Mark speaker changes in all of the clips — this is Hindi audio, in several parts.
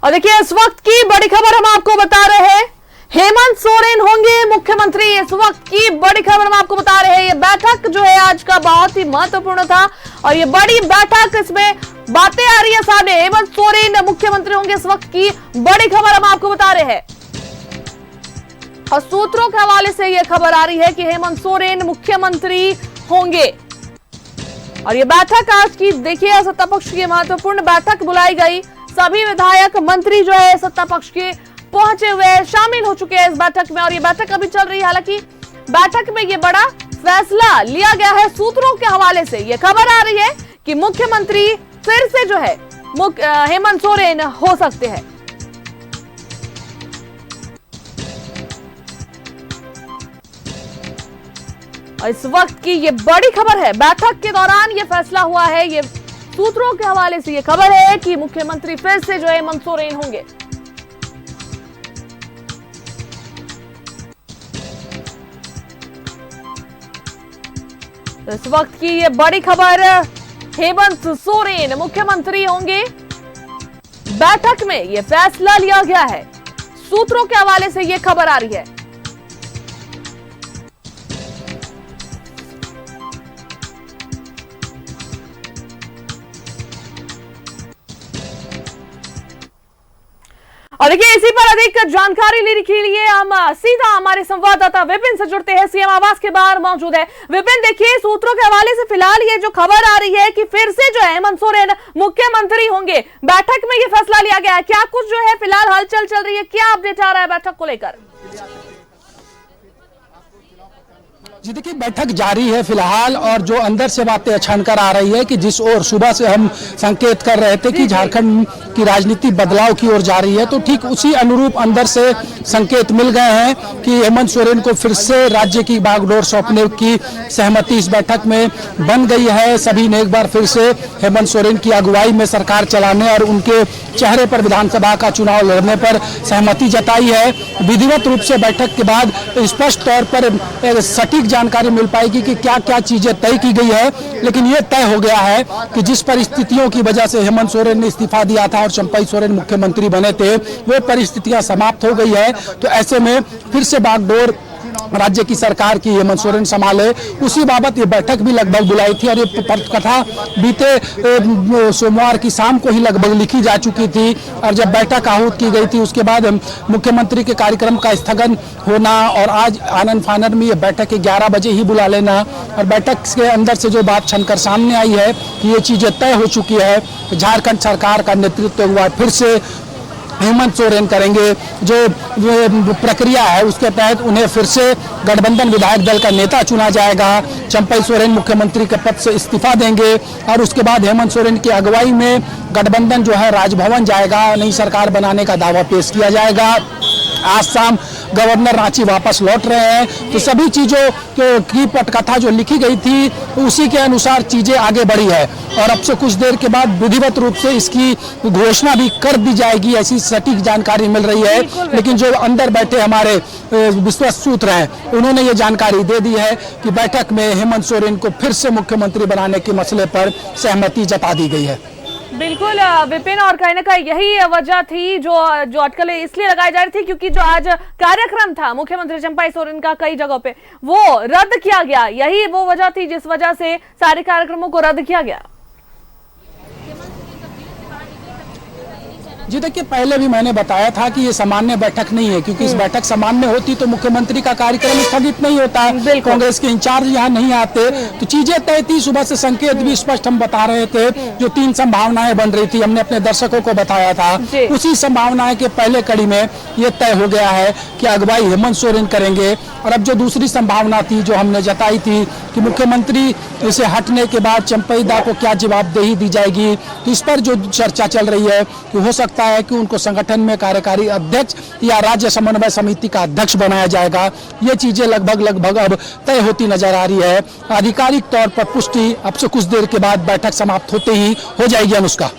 Speaker 1: और देखिए इस वक्त की बड़ी खबर हम आपको बता रहे हैं, हेमंत सोरेन होंगे मुख्यमंत्री। इस वक्त की बड़ी खबर हम आपको बता रहे हैं, ये बैठक जो है आज का बहुत ही महत्वपूर्ण था और ये बड़ी बैठक, इसमें बातें आ रही है सामने, हेमंत सोरेन मुख्यमंत्री होंगे। इस वक्त की बड़ी खबर हम आपको बता रहे हैं और सूत्रों के हवाले से यह खबर आ रही है कि हेमंत सोरेन मुख्यमंत्री होंगे। और ये बैठक आज की देखिए सत्ता पक्ष की महत्वपूर्ण बैठक बुलाई गई। सभी विधायक मंत्री जो है सत्ता पक्ष के पहुंचे हुए शामिल हो चुके हैं इस बैठक में और ये बैठक अभी चल रही है। हालांकि बैठक में ये बड़ा फैसला लिया गया है। सूत्रों के हवाले से ये खबर आ रही है कि मुख्यमंत्री फिर से जो है हेमंत सोरेन हो सकते हैं। और इस वक्त की ये बड़ी खबर है, बैठक के दौरान ये फैसला हुआ है। ये सूत्रों के हवाले से ये खबर है कि मुख्यमंत्री फिर से जो है हेमंत सोरेन होंगे। तो इस वक्त की ये बड़ी खबर, हेमंत सोरेन मुख्यमंत्री होंगे। बैठक में ये फैसला लिया गया है। सूत्रों के हवाले से ये खबर आ रही है। और देखिए इसी पर अधिक जानकारी लेने के लिए हम सीधा हमारे संवाददाता विपिन से जुड़ते हैं, सीएम आवास के बाहर मौजूद है। विपिन, देखिए सूत्रों के हवाले से फिलहाल ये जो खबर आ रही है कि फिर से जो है हेमंत सोरेन मुख्यमंत्री होंगे, बैठक में ये फैसला लिया गया है। क्या कुछ जो है फिलहाल हलचल चल रही है, क्या अपडेट आ रहा है बैठक को लेकर?
Speaker 2: जी देखिए, बैठक जारी है फिलहाल और जो अंदर से बातें छनकर आ रही है कि जिस ओर सुबह से हम संकेत कर रहे थे कि झारखंड की राजनीति बदलाव की ओर जा रही है, तो ठीक उसी अनुरूप अंदर से संकेत मिल गए हैं कि हेमंत सोरेन को फिर से राज्य की बागडोर सौंपने की सहमति इस बैठक में बन गई है। सभी ने एक बार फिर से हेमंत सोरेन की अगुवाई में सरकार चलाने और उनके चेहरे पर विधानसभा का चुनाव लड़ने पर सहमति जताई है। विधिवत रूप से बैठक के बाद स्पष्ट तौर पर सटीक जानकारी मिल पाएगी कि क्या क्या चीजें तय की गई है, लेकिन ये तय हो गया है कि जिस परिस्थितियों की वजह से हेमंत सोरेन ने इस्तीफा दिया था और चंपई सोरेन मुख्यमंत्री बने थे, वो परिस्थितियां समाप्त हो गई है। तो ऐसे में फिर से बागडोर राज्य की सरकार की हेमंत सोरेन संभाले, उसी बाबत ये बैठक भी लगभग बुलाई थी और ये पटकथा बीते सोमवार की शाम को ही लगभग लिखी जा चुकी थी। और जब बैठक आहूत की गई थी उसके बाद मुख्यमंत्री के कार्यक्रम का स्थगन होना और आज आनंद फानन में ये बैठक 11 बजे ही बुला लेना और बैठक के अंदर से जो बात छनकर सामने आई है कि ये चीजें तय हो चुकी है। झारखंड सरकार का नेतृत्व हुआ फिर से हेमंत सोरेन करेंगे। जो प्रक्रिया है उसके तहत उन्हें फिर से गठबंधन विधायक दल का नेता चुना जाएगा। चंपई सोरेन मुख्यमंत्री के पद से इस्तीफा देंगे और उसके बाद हेमंत सोरेन की अगुवाई में गठबंधन जो है राजभवन जाएगा, नई सरकार बनाने का दावा पेश किया जाएगा। आज शाम गवर्नर रांची वापस लौट रहे हैं, तो सभी चीजों की पटकथा जो लिखी गई थी उसी के अनुसार चीजें आगे बढ़ी है और अब से कुछ देर के बाद विधिवत रूप से इसकी घोषणा भी कर दी जाएगी, ऐसी सटीक जानकारी मिल रही है। लेकिन जो अंदर बैठे हमारे विश्वस्त सूत्र हैं उन्होंने ये जानकारी दे दी है कि बैठक में हेमंत सोरेन को फिर से मुख्यमंत्री बनाने के मसले पर सहमति जता दी गई है।
Speaker 1: बिल्कुल विपिन, और कहीं ना कहीं यही वजह थी जो अटकलें इसलिए लगाई जा रही थी क्योंकि जो आज कार्यक्रम था मुख्यमंत्री चंपई सोरेन का कई जगहों पे वो रद्द किया गया। यही वो वजह थी जिस वजह से सारे कार्यक्रमों को रद्द किया गया।
Speaker 2: जी देखिए, पहले भी मैंने बताया था कि ये सामान्य बैठक नहीं है, क्योंकि इस बैठक सामान्य होती तो मुख्यमंत्री का कार्यक्रम स्थगित नहीं होता, कांग्रेस के इंचार्ज यहाँ नहीं आते, तो चीजें तय थी। सुबह से संकेत भी स्पष्ट हम बता रहे थे, जो 3 संभावनाएं बन रही थी हमने अपने दर्शकों को बताया था, उसी संभावनाएं के पहले कड़ी में ये तय हो गया है कि अगुवाई हेमंत सोरेन करेंगे। और अब जो दूसरी संभावना थी जो हमने जताई थी कि मुख्यमंत्री से हटने के बाद चंपई दा को क्या जवाबदेही दी जाएगी, तो इस पर जो चर्चा चल रही है कि हो सकता है कि उनको संगठन में कार्यकारी अध्यक्ष या राज्य समन्वय समिति का अध्यक्ष बनाया जाएगा। ये चीजें लगभग अब तय होती नजर आ रही है। आधिकारिक तौर पर पुष्टि अब से कुछ देर के बाद बैठक समाप्त होते ही हो जाएगी। अनुष्का,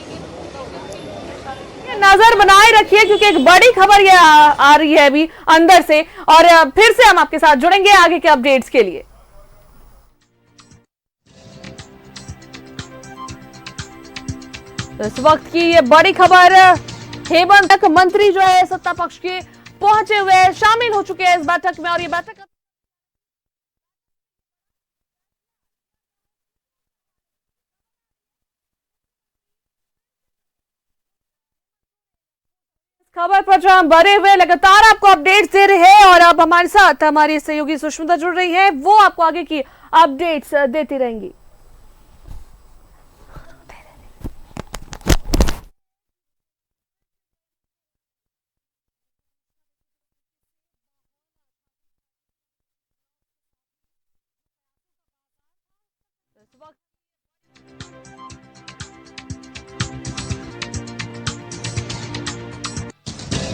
Speaker 1: नजर बनाए रखिए क्योंकि एक बड़ी खबर ये आ रही है अभी अंदर से, और फिर से हम आपके साथ जुड़ेंगे आगे के अपडेट्स के लिए। इस वक्त की ये बड़ी खबर, हेमंत तक मंत्री जो है सत्ता पक्ष के पहुंचे हुए हैं, शामिल हो चुके हैं इस बैठक में। और ये बैठक खबर पर जो हम बने हुए लगातार आपको अपडेट्स दे रहे हैं और अब हमारे साथ हमारी सहयोगी सुष्मिता जुड़ रही है, वो आपको आगे की अपडेट्स देती रहेंगी।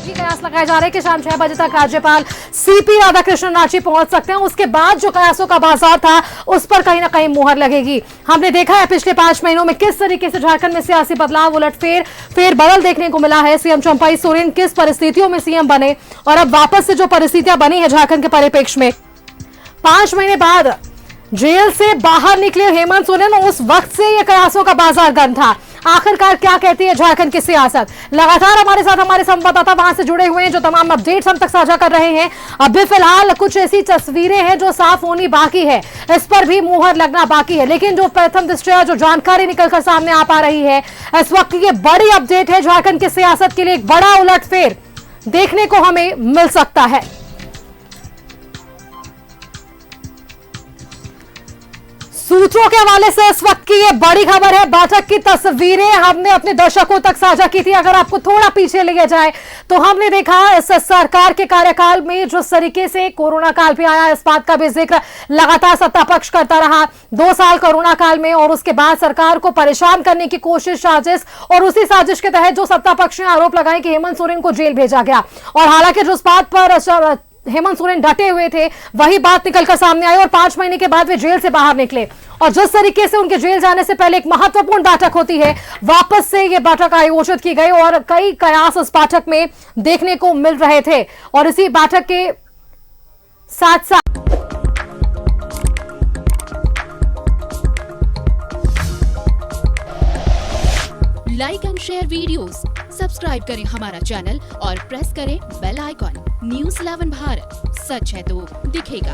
Speaker 3: कयास लगाए जा रहे हैं कि शाम 6 बजे तक राज्यपाल सीपी राधाकृष्णन रांची पहुंच सकते हैं। उसके बाद जो कयासों का बाजार था उस पर कहीं ना कहीं मुहर लगेगी। हमने देखा है पिछले 5 महीनों में किस तरीके से झारखंड में सियासी बदलाव, उलटफेर, फेरबदल देखने को मिला है। सीएम चंपाई सोरेन किस परिस्थितियों में सीएम बने और अब वापस से जो परिस्थितियां बनी है झारखंड के परिप्रेक्ष्य में, 5 महीने बाद जेल से बाहर निकले हेमंत सोरेन, उस वक्त से ये कयासों का बाजार गर्म था। आखिरकार क्या कहती है झारखंड की सियासत? लगातार हमारे साथ हमारे संवाददाता वहां से जुड़े हुए हैं जो तमाम अपडेट्स हम तक साझा कर रहे हैं। अभी फिलहाल कुछ ऐसी तस्वीरें हैं जो साफ होनी बाकी है, इस पर भी मुहर लगना बाकी है, लेकिन जो प्रथम दृष्टया जो जानकारी निकलकर सामने आ पा रही है इस वक्त ये बड़ी अपडेट है। झारखंड की सियासत के लिए एक बड़ा उलटफेर देखने को हमें मिल सकता है। सूत्रों के हवाले से इस वक्त की ये बड़ी खबर है। बैठक की तस्वीरें हमने अपने दर्शकों तक साझा की थी। अगर आपको थोड़ा पीछे लिया जाए तो हमने देखा इस सरकार के कार्यकाल में जो तरीके से कोरोना काल भी आया, इस बात का भी जिक्र लगातार सत्ता पक्ष करता रहा 2 साल कोरोना काल में, और उसके बाद सरकार को परेशान करने की कोशिश, साजिश, और उसी साजिश के तहत जो सत्ता पक्ष ने आरोप लगाए कि हेमंत सोरेन को जेल भेजा गया। और हालांकि जो इस बात पर हेमंत सोरेन डटे हुए थे वही बात निकलकर सामने आई और 5 महीने के बाद वे जेल से बाहर निकले। और जिस तरीके से उनके जेल जाने से पहले एक महत्वपूर्ण बैठक होती है, वापस से ये बैठक आयोजित की गई और कई कयास इस बैठक में देखने को मिल रहे थे। और इसी बैठक के साथ साथ
Speaker 4: like and share videos, subscribe करें हमारा चैनल और प्रेस करें बेल आइकॉन। न्यूज़ 11 भारत, सच है तो दिखेगा।